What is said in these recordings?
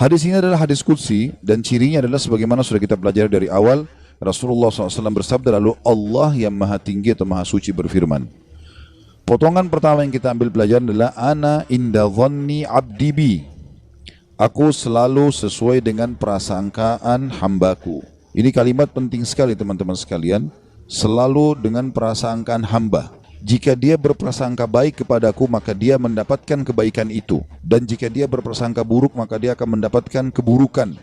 Hadis ini adalah hadis qudsi dan cirinya adalah sebagaimana sudah kita pelajari dari awal. Rasulullah SAW bersabda, lalu Allah yang maha tinggi atau maha suci berfirman. Potongan pertama yang kita ambil pelajaran adalah ana inda dhanni abdi bi. Aku selalu sesuai dengan prasangkaan hambaku. Ini kalimat penting sekali teman-teman sekalian. Selalu dengan prasangkaan hamba. Jika dia berprasangka baik kepadaku, maka dia mendapatkan kebaikan itu. Dan jika dia berprasangka buruk, maka dia akan mendapatkan keburukan.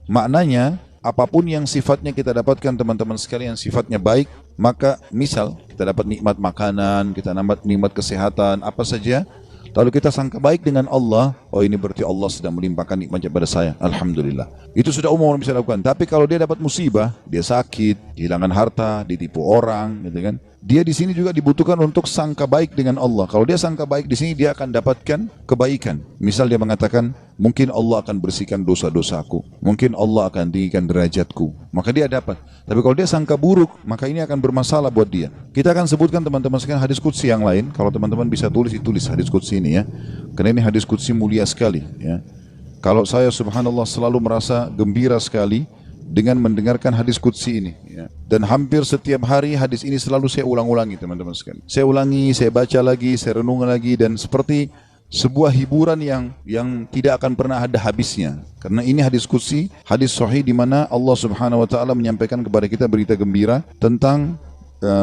Maknanya, apapun yang sifatnya kita dapatkan teman-teman sekalian, sifatnya baik, maka misal kita dapat nikmat makanan, kita dapat nikmat kesehatan, apa saja, lalu kita sangka baik dengan Allah, oh ini berarti Allah sedang melimpahkan nikmatnya pada saya, Alhamdulillah. Itu sudah umum orang bisa lakukan. Tapi kalau dia dapat musibah, dia sakit, kehilangan harta, ditipu orang, gitu kan, dia di sini juga dibutuhkan untuk sangka baik dengan Allah. Kalau dia sangka baik di sini, dia akan dapatkan kebaikan. Misal dia mengatakan, mungkin Allah akan bersihkan dosa-dosaku, mungkin Allah akan tinggikan derajatku, maka dia dapat. Tapi kalau dia sangka buruk, maka ini akan bermasalah buat dia. Kita akan sebutkan teman-teman sekalian hadis qudsi yang lain. Kalau teman-teman bisa tulis, ditulis hadis qudsi ini ya, karena ini hadis qudsi mulia sekali ya. Kalau saya subhanallah selalu merasa gembira sekali dengan mendengarkan hadis qudsi ini ya. Dan hampir setiap hari hadis ini selalu saya ulang-ulangi teman-teman sekalian. Saya ulangi, saya baca lagi, saya renung lagi, dan seperti sebuah hiburan yang tidak akan pernah ada habisnya. Karena ini hadis qudsi, hadis sahih di mana Allah Subhanahu wa taala menyampaikan kepada kita berita gembira tentang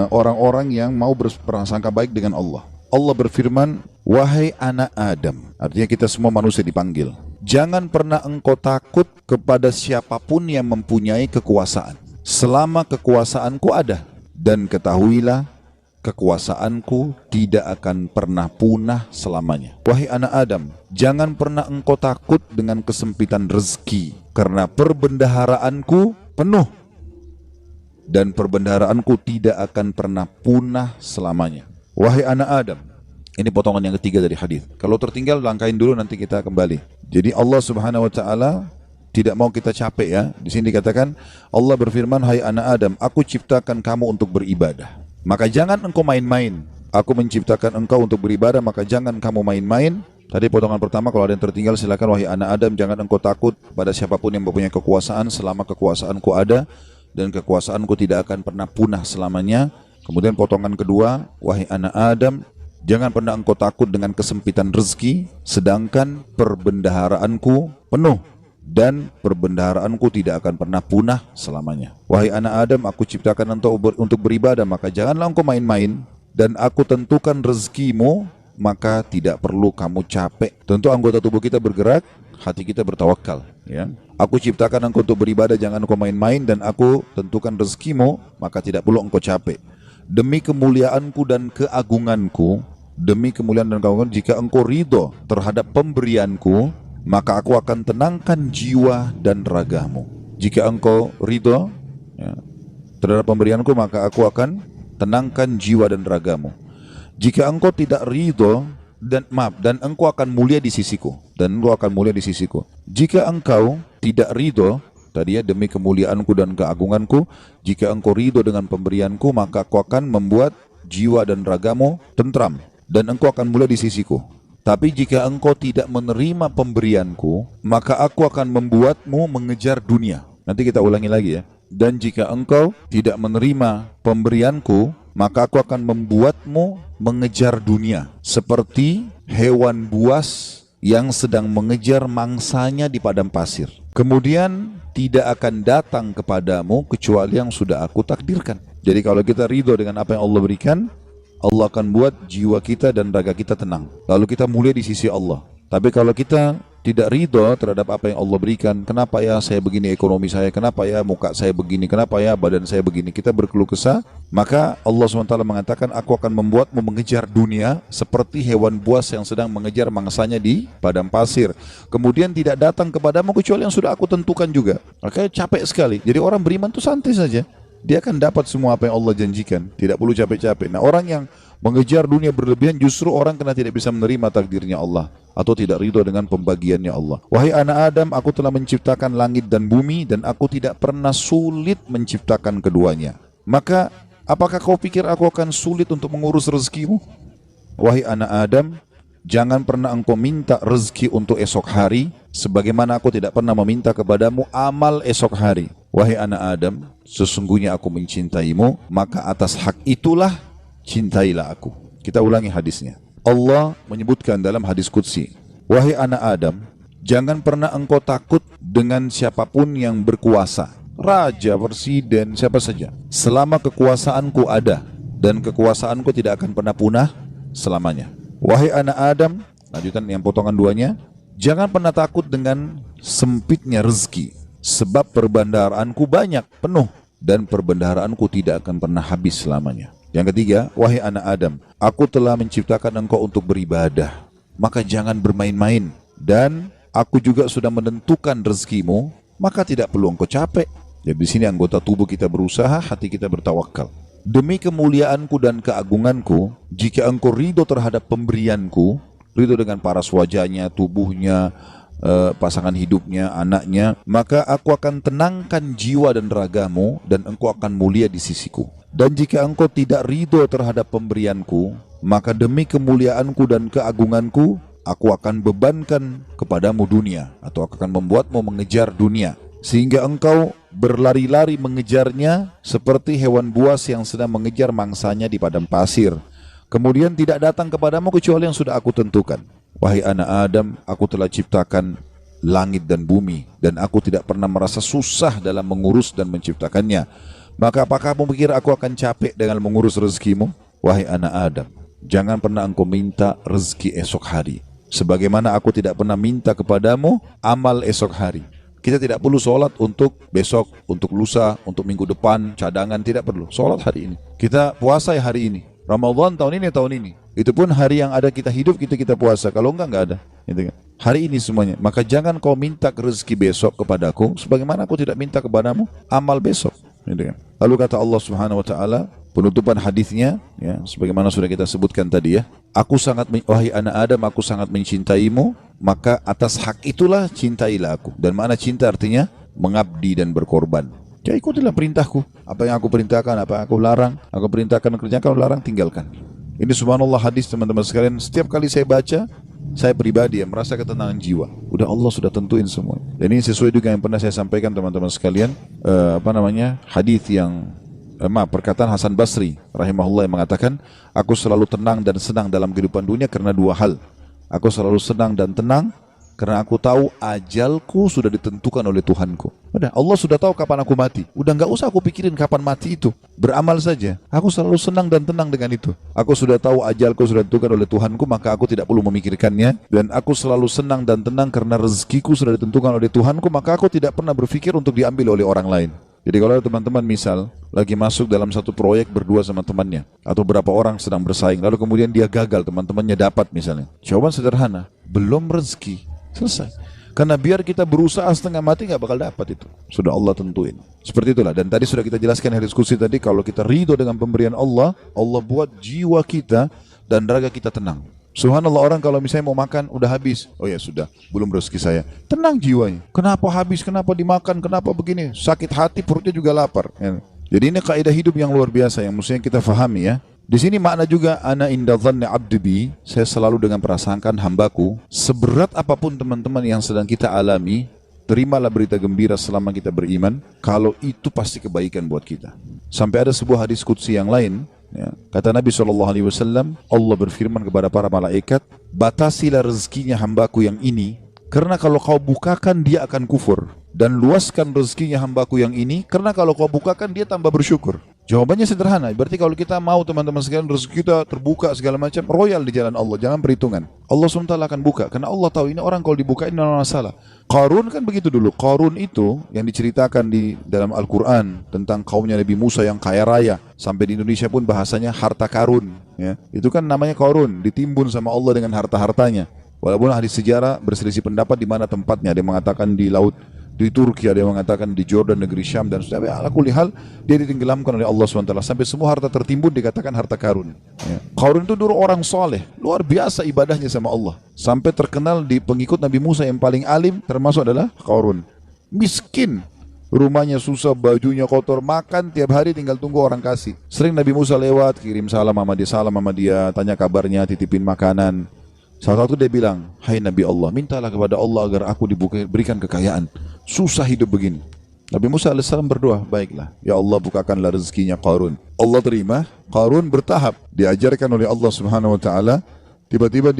orang-orang yang mau berprasangka baik dengan Allah. Allah berfirman, wahai anak Adam, artinya kita semua manusia dipanggil. Jangan pernah engkau takut kepada siapapun yang mempunyai kekuasaan, selama kekuasaanku ada. Dan ketahuilah, kekuasaanku tidak akan pernah punah selamanya. Wahai anak Adam, jangan pernah engkau takut dengan kesempitan rezeki, karena perbendaharaanku penuh. Dan perbendaharaanku tidak akan pernah punah selamanya. Wahai anak Adam, ini potongan yang ketiga dari hadis. Kalau tertinggal langkahin dulu, nanti kita kembali. Jadi Allah Subhanahu wa taala tidak mau kita capek ya. Di sini dikatakan Allah berfirman, hai anak Adam, aku ciptakan kamu untuk beribadah. Maka jangan engkau main-main. Aku menciptakan engkau untuk beribadah, maka jangan kamu main-main. Tadi potongan pertama, kalau ada yang tertinggal silakan. Wahai anak Adam, jangan engkau takut pada siapapun yang mempunyai kekuasaan, selama kekuasaanku ada, dan kekuasaanku tidak akan pernah punah selamanya. Kemudian potongan kedua, wahai anak Adam, jangan pernah engkau takut dengan kesempitan rezeki, sedangkan perbendaharaanku penuh, dan perbendaharaanku tidak akan pernah punah selamanya. Wahai anak Adam, aku ciptakan untuk beribadah, maka janganlah engkau main-main, dan aku tentukan rezekimu, maka tidak perlu kamu capek. Tentu anggota tubuh kita bergerak, hati kita bertawakal ya. Aku ciptakan engkau untuk beribadah, jangan engkau main-main, dan aku tentukan rezekimu, maka tidak perlu engkau capek. Demi kemuliaanku dan keagunganku, demi kemuliaan dan keagungan, jika engkau ridho terhadap pemberianku, maka aku akan tenangkan jiwa dan ragamu. Jika engkau ridho ya, terhadap pemberianku, maka aku akan tenangkan jiwa dan ragamu. Jika engkau tidak ridho, dan engkau akan mulia di sisiku, Jika engkau tidak ridho, tadi ya, demi kemuliaanku dan keagunganku, jika engkau ridho dengan pemberianku, maka aku akan membuat jiwa dan ragamu tentram, dan engkau akan mulia di sisiku. Tapi jika engkau tidak menerima pemberianku, maka aku akan membuatmu mengejar dunia. Nanti kita ulangi lagi ya. Dan jika engkau tidak menerima pemberianku, maka aku akan membuatmu mengejar dunia, seperti hewan buas yang sedang mengejar mangsanya di padang pasir. Kemudian tidak akan datang kepadamu kecuali yang sudah aku takdirkan. Jadi kalau kita ridho dengan apa yang Allah berikan, Allah akan buat jiwa kita dan raga kita tenang, lalu kita mulia di sisi Allah. Tapi kalau kita tidak ridho terhadap apa yang Allah berikan, kenapa ya saya begini ekonomi saya, kenapa ya muka saya begini, kenapa ya badan saya begini, kita berkeluh kesah, maka Allah SWT mengatakan, aku akan membuatmu mengejar dunia seperti hewan buas yang sedang mengejar mangsanya di padang pasir. Kemudian tidak datang kepadamu kecuali yang sudah aku tentukan juga. Makanya capek sekali. Jadi orang beriman itu santai saja, dia akan dapat semua apa yang Allah janjikan, tidak perlu capek-capek. Nah, orang yang mengejar dunia berlebihan justru orang karena tidak bisa menerima takdirnya Allah atau tidak ridho dengan pembagiannya Allah. Wahai anak Adam, aku telah menciptakan langit dan bumi, dan aku tidak pernah sulit menciptakan keduanya. Maka apakah kau pikir aku akan sulit untuk mengurus rezekimu? Wahai anak Adam, jangan pernah engkau minta rezeki untuk esok hari, sebagaimana aku tidak pernah meminta kepadamu amal esok hari. Wahai anak Adam, sesungguhnya aku mencintaimu, maka atas hak itulah cintailah aku. Kita ulangi hadisnya. Allah menyebutkan dalam hadis qudsi, wahai anak Adam, jangan pernah engkau takut dengan siapapun yang berkuasa, raja, presiden, siapa saja, selama kekuasaanku ada, dan kekuasaanku tidak akan pernah punah selamanya. Wahai anak Adam, lanjutan yang potongan duanya, jangan pernah takut dengan sempitnya rezeki, sebab perbendaharaanku banyak, penuh, dan perbendaharaanku tidak akan pernah habis selamanya. Yang ketiga, wahai anak Adam, aku telah menciptakan engkau untuk beribadah, maka jangan bermain-main, dan aku juga sudah menentukan rezekimu, maka tidak perlu engkau capek. Jadi di sini anggota tubuh kita berusaha, hati kita bertawakal. Demi kemuliaanku dan keagunganku, jika engkau ridho terhadap pemberianku, ridho dengan paras wajahnya, tubuhnya, pasangan hidupnya, anaknya, maka aku akan tenangkan jiwa dan ragamu, dan engkau akan mulia di sisiku. Dan jika engkau tidak ridho terhadap pemberianku, maka demi kemuliaanku dan keagunganku, aku akan bebankan kepadamu dunia, atau akan membuatmu mengejar dunia, sehingga engkau berlari-lari mengejarnya seperti hewan buas yang sedang mengejar mangsanya di padang pasir. Kemudian tidak datang kepadamu kecuali yang sudah aku tentukan. Wahai anak Adam, aku telah ciptakan langit dan bumi, dan aku tidak pernah merasa susah dalam mengurus dan menciptakannya. Maka apakah kamu pikir aku akan capek dengan mengurus rezekimu? Wahai anak Adam, jangan pernah engkau minta rezeki esok hari, sebagaimana aku tidak pernah minta kepadamu amal esok hari. Kita tidak perlu sholat untuk besok, untuk lusa, untuk minggu depan, cadangan, tidak perlu. Sholat hari ini. Kita puasa hari ini. Ramadan tahun ini. Itu pun hari yang ada kita hidup, kita puasa. Kalau enggak ada. Gitu kan. Hari ini semuanya. Maka jangan kau minta rezeki besok kepadaku, sebagaimana aku tidak minta kepadamu amal besok. Gitu kan. Lalu kata Allah Subhanahu Wa Taala, penutupan hadisnya, ya, sebagaimana sudah kita sebutkan tadi ya. Wahai anak Adam, aku sangat mencintaimu, maka atas hak itulah cintailah aku. Dan makna cinta artinya mengabdi dan berkorban. Ya ikutilah perintahku. Apa yang aku perintahkan, apa yang aku larang, aku perintahkan kerjakan, kalau larang tinggalkan. Ini subhanallah hadis teman-teman sekalian. Setiap kali saya baca, saya pribadi yang merasa ketenangan jiwa. Udah Allah sudah tentuin semua. Dan ini sesuai juga yang pernah saya sampaikan teman-teman sekalian. Hadis yang perkataan Hasan Basri rahimahullah yang mengatakan, aku selalu tenang dan senang dalam kehidupan dunia karena dua hal. Aku selalu senang dan tenang karena aku tahu ajalku sudah ditentukan oleh Tuhanku. Udah, Allah sudah tahu kapan aku mati. Udah nggak usah aku pikirin kapan mati itu. Beramal saja. Aku selalu senang dan tenang dengan itu. Aku sudah tahu ajalku sudah ditentukan oleh Tuhanku, maka aku tidak perlu memikirkannya. Dan aku selalu senang dan tenang karena rezekiku sudah ditentukan oleh Tuhanku, maka aku tidak pernah berpikir untuk diambil oleh orang lain. Jadi kalau teman-teman misal lagi masuk dalam satu proyek berdua sama temannya, atau berapa orang sedang bersaing, lalu kemudian dia gagal, teman-temannya dapat misalnya. Jawaban sederhana, belum rezeki. Selesai. Karena biar kita berusaha setengah mati nggak bakal dapat itu. Sudah Allah tentuin. Seperti itulah. Dan tadi sudah kita jelaskan di diskusi tadi, kalau kita ridho dengan pemberian Allah, Allah buat jiwa kita dan raga kita tenang. Subhanallah, orang kalau misalnya mau makan udah habis, oh ya sudah, belum rezeki saya. Tenang jiwanya. Kenapa habis? Kenapa dimakan? Kenapa begini? Sakit hati, perutnya juga lapar. Ya. Jadi ini kaidah hidup yang luar biasa yang mestinya kita fahami ya. Di sini makna juga ana inda dhanni abdi bi, saya selalu dengan prasangkaan hambaku. Seberat apapun teman-teman yang sedang kita alami, terimalah berita gembira selama kita beriman, kalau itu pasti kebaikan buat kita. Sampai ada sebuah hadis qudsi yang lain, ya, kata Nabi SAW, Allah berfirman kepada para malaikat, batasilah rezekinya hambaku yang ini, karena kalau kau bukakan dia akan kufur. Dan luaskan rezekinya hambaku yang ini, karena kalau kau bukakan dia tambah bersyukur. Jawabannya sederhana, berarti kalau kita mau teman-teman sekalian rezeki kita terbuka segala macam, royal di jalan Allah, jangan perhitungan. Allah SWT akan buka, karena Allah tahu ini orang kalau dibukain tidak masalah. Qarun kan begitu dulu. Qarun itu yang diceritakan di dalam Al-Quran tentang kaumnya Nabi Musa yang kaya raya. Sampai di Indonesia pun bahasanya harta karun. Ya. Itu kan namanya Qarun, ditimbun sama Allah dengan harta-hartanya. Walaupun ahli sejarah berselisih pendapat di mana tempatnya. Ada yang mengatakan di laut, di Turki, ada yang mengatakan di Jordan, negeri Syam, dan sampai ala kulli hal dia ditenggelamkan oleh Allah SWT. Sampai semua harta tertimbun dikatakan harta karun. Ya. Qarun itu dulu orang soleh, luar biasa ibadahnya sama Allah. Sampai terkenal di pengikut Nabi Musa yang paling alim termasuk adalah Qarun. Miskin, rumahnya susah, bajunya kotor, makan tiap hari tinggal tunggu orang kasih. Sering Nabi Musa lewat, kirim salam sama dia, tanya kabarnya, titipin makanan. Salah satu dia bilang, hai Nabi Allah, mintalah kepada Allah agar aku diberikan kekayaan. Susah hidup begini. Nabi Musa AS berdoa, baiklah, ya Allah bukakanlah rezekinya Qarun. Allah terima, Qarun bertahap. Diajarkan oleh Allah Subhanahu Wa Taala. Tiba-tiba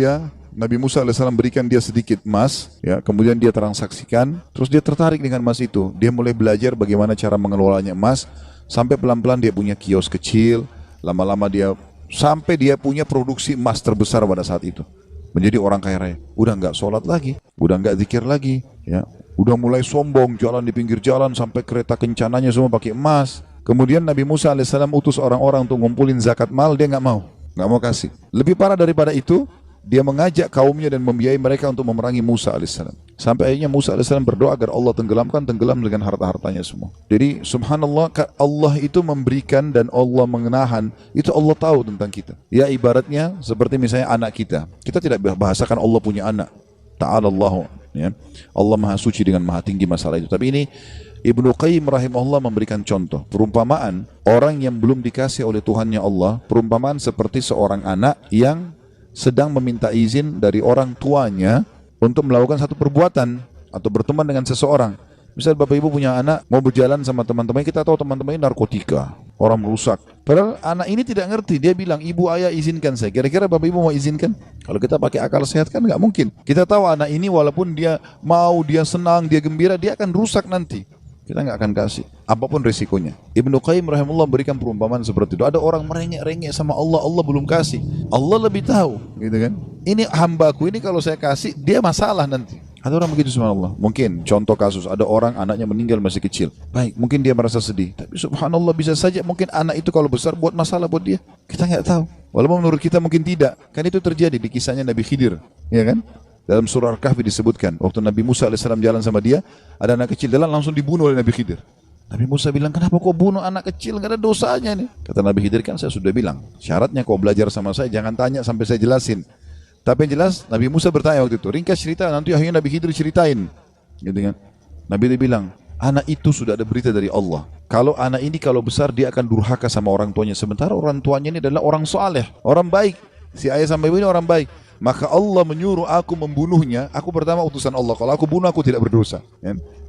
Nabi Musa AS berikan dia sedikit emas, ya, kemudian dia transaksikan, terus dia tertarik dengan emas itu. Dia mulai belajar bagaimana cara mengelolanya emas, sampai pelan-pelan dia punya kios kecil, lama-lama sampai dia punya produksi emas terbesar pada saat itu. Menjadi orang kaya raya. Udah nggak sholat lagi, udah nggak zikir lagi, ya. Udah mulai sombong, jalan di pinggir jalan sampai kereta kencananya semua pakai emas. Kemudian Nabi Musa AS utus orang-orang untuk ngumpulin zakat mal, dia nggak mau kasih. Lebih parah daripada itu, dia mengajak kaumnya dan membiayai mereka untuk memerangi Musa AS. Sampai akhirnya Musa AS berdoa agar Allah tenggelam dengan harta-hartanya semua. Jadi subhanallah, Allah itu memberikan dan Allah menahan, itu Allah tahu tentang kita. Ya ibaratnya seperti misalnya anak kita. Kita tidak bahasakan Allah punya anak. Ta'ala Allah, ya. Allah maha suci dengan maha tinggi masalah itu. Tapi ini Ibnu Qayyim rahimahullah memberikan contoh. Perumpamaan orang yang belum dikasih oleh Tuhannya Allah, perumpamaan seperti seorang anak yang sedang meminta izin dari orang tuanya untuk melakukan satu perbuatan atau berteman dengan seseorang. Misal bapak ibu punya anak, mau berjalan sama teman-teman, kita tahu teman-teman ini narkotika, orang merusak. Padahal anak ini tidak ngerti, dia bilang, ibu ayah izinkan saya. Kira-kira bapak ibu mau izinkan? Kalau kita pakai akal sehat kan nggak mungkin. Kita tahu anak ini walaupun dia mau, dia senang, dia gembira, dia akan rusak nanti. Kita nggak akan kasih, apapun risikonya. Ibnu Qayyim rahimahullah berikan perumpamaan seperti itu. Ada orang merengek-rengek sama Allah, Allah belum kasih. Allah lebih tahu, gitu kan? Ini hambaku ini kalau saya kasih, dia masalah nanti. Ada orang begitu subhanallah. Mungkin contoh kasus, ada orang anaknya meninggal masih kecil. Baik, mungkin dia merasa sedih. Tapi subhanallah bisa saja mungkin anak itu kalau besar buat masalah buat dia. Kita nggak tahu. Walaupun menurut kita mungkin tidak. Kan itu terjadi di kisahnya Nabi Khidir, ya kan? Dalam surah Al-Kahfi disebutkan, waktu Nabi Musa AS jalan sama dia, ada anak kecil jalan langsung dibunuh oleh Nabi Khidir. Nabi Musa bilang, kenapa kau bunuh anak kecil? Nggak ada dosanya nih. Kata Nabi Khidir, kan saya sudah bilang, syaratnya kau belajar sama saya, jangan tanya sampai saya jelasin. Tapi yang jelas, Nabi Musa bertanya waktu itu, ringkas cerita, nanti akhirnya Nabi Khidir ceritain. Gitu kan? Nabi dia bilang, anak itu sudah ada berita dari Allah. Kalau anak ini kalau besar, dia akan durhaka sama orang tuanya. Sementara orang tuanya ini adalah orang soleh, orang baik. Si ayah sama ibu ini orang baik. Maka Allah menyuruh aku membunuhnya. Aku pertama utusan Allah. Kalau aku bunuh, aku tidak berdosa.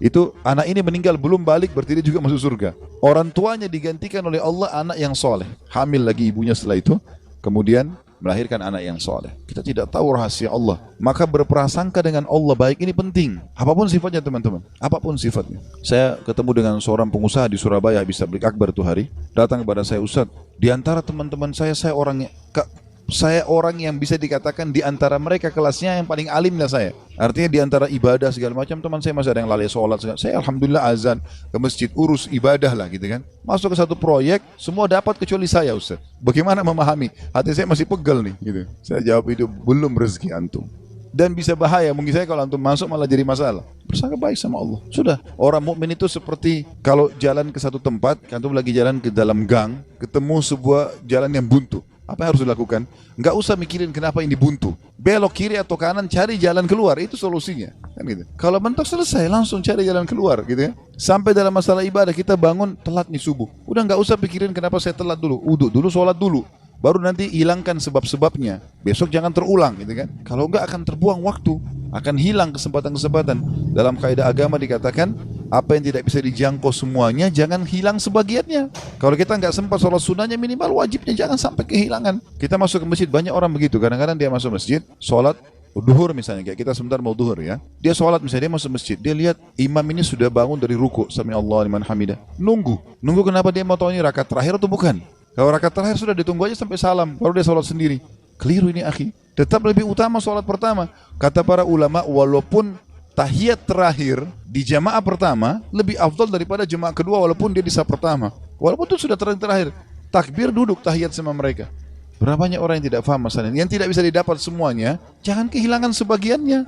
Itu anak ini meninggal belum balik, berarti dia juga masuk surga. Orang tuanya digantikan oleh Allah anak yang soleh. Hamil lagi ibunya setelah itu. Kemudian melahirkan anak yang soleh. Kita tidak tahu rahasia Allah. Maka berprasangka dengan Allah baik ini penting. Apapun sifatnya teman-teman. Apapun sifatnya. Saya ketemu dengan seorang pengusaha di Surabaya habis tablik akbar tuh hari. Datang kepada saya, Ustaz, di antara teman-teman saya orang yang bisa dikatakan di antara mereka kelasnya yang paling alim lah saya. Artinya di antara ibadah segala macam teman saya masih ada yang lalai sholat. Saya alhamdulillah azan ke masjid, urus ibadah lah gitu kan. Masuk ke satu proyek, semua dapat kecuali saya Ustaz. Bagaimana memahami? Hati saya masih pegel nih gitu. Saya jawab itu belum rezeki antum. Dan bisa bahaya, mungkin saya kalau antum masuk malah jadi masalah. Bersangka baik sama Allah. Sudah, orang mukmin itu seperti kalau jalan ke satu tempat, antum lagi jalan ke dalam gang, ketemu sebuah jalan yang buntu. Apa yang harus dilakukan? Nggak usah mikirin kenapa ini buntu. Belok kiri atau kanan, cari jalan keluar. Itu solusinya. Kan gitu. Kalau mentok selesai, langsung cari jalan keluar. Gitu ya. Sampai dalam masalah ibadah, kita bangun telat nih subuh. Udah nggak usah pikirin kenapa saya telat dulu. Uduk dulu, sholat dulu. Baru nanti hilangkan sebab-sebabnya. Besok jangan terulang. Gitu kan. Kalau nggak akan terbuang waktu. Akan hilang kesempatan-kesempatan. Dalam kaidah agama dikatakan, apa yang tidak bisa dijangkau semuanya, jangan hilang sebagiannya. Kalau kita nggak sempat sholat sunnahnya, minimal wajibnya jangan sampai kehilangan. Kita masuk ke masjid, banyak orang begitu. Kadang-kadang dia masuk masjid, sholat duhur misalnya, kayak kita sebentar mau duhur ya. Dia sholat misalnya, dia masuk masjid, dia lihat imam ini sudah bangun dari ruku, sami Allah liman hamidah. Nunggu kenapa dia mau tahu ini rakaat terakhir atau bukan? Kalau rakaat terakhir sudah ditunggu aja sampai salam, baru dia sholat sendiri. Keliru ini akhi. Tetap lebih utama sholat pertama. Kata para ulama, walaupun tahiyat terakhir di jamaah pertama lebih afdal daripada jamaah kedua walaupun dia di saf pertama. Walaupun itu sudah terakhir. Takbir duduk tahiyat sama mereka. Berapa banyak orang yang tidak paham masalah ini. Yang tidak bisa didapat semuanya, jangan kehilangan sebagiannya.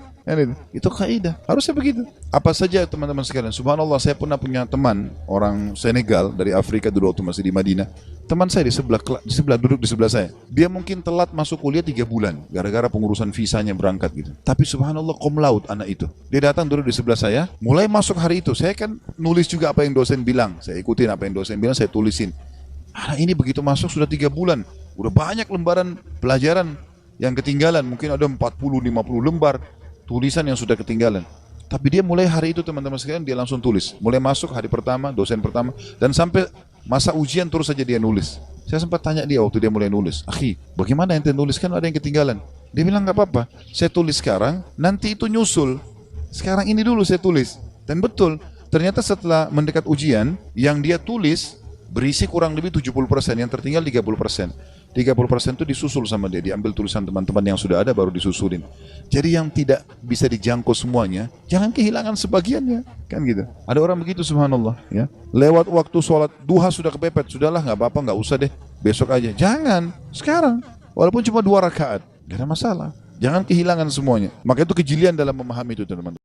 Itu kaidah. Harusnya begitu. Apa saja teman-teman sekalian. Subhanallah, saya pernah punya teman orang Senegal dari Afrika dulu waktu masih di Madinah. Teman saya di sebelah duduk di sebelah saya. Dia mungkin telat masuk kuliah 3 bulan gara-gara pengurusan visanya berangkat gitu. Tapi subhanallah cum laude anak itu. Dia datang duduk di sebelah saya. Mulai masuk hari itu, saya kan nulis juga apa yang dosen bilang. Saya ikutin apa yang dosen bilang, saya tulisin. Anak ini begitu masuk sudah 3 bulan. Udah banyak lembaran pelajaran yang ketinggalan, mungkin ada 40-50 lembar tulisan yang sudah ketinggalan. Tapi dia mulai hari itu teman-teman sekalian dia langsung tulis. Mulai masuk hari pertama, dosen pertama, dan sampai masa ujian terus saja dia nulis. Saya sempat tanya dia waktu dia mulai nulis, "Akhi, bagaimana ente nulis, kan ada yang ketinggalan?" Dia bilang, "Gak apa-apa, saya tulis sekarang, nanti itu nyusul. Sekarang ini dulu saya tulis." Dan betul, ternyata setelah mendekat ujian, yang dia tulis berisi kurang lebih 70%, yang tertinggal 30%. 30% itu disusul sama dia, diambil tulisan teman-teman yang sudah ada baru disusulin. Jadi yang tidak bisa dijangkau semuanya, jangan kehilangan sebagiannya, kan gitu. Ada orang begitu, subhanallah, ya. Lewat waktu sholat duha sudah kepepet, sudahlah nggak apa-apa, nggak usah deh, besok aja. Jangan, sekarang, walaupun cuma 2 rakaat, gak ada masalah. Jangan kehilangan semuanya. Maka itu kejelian dalam memahami itu, teman-teman.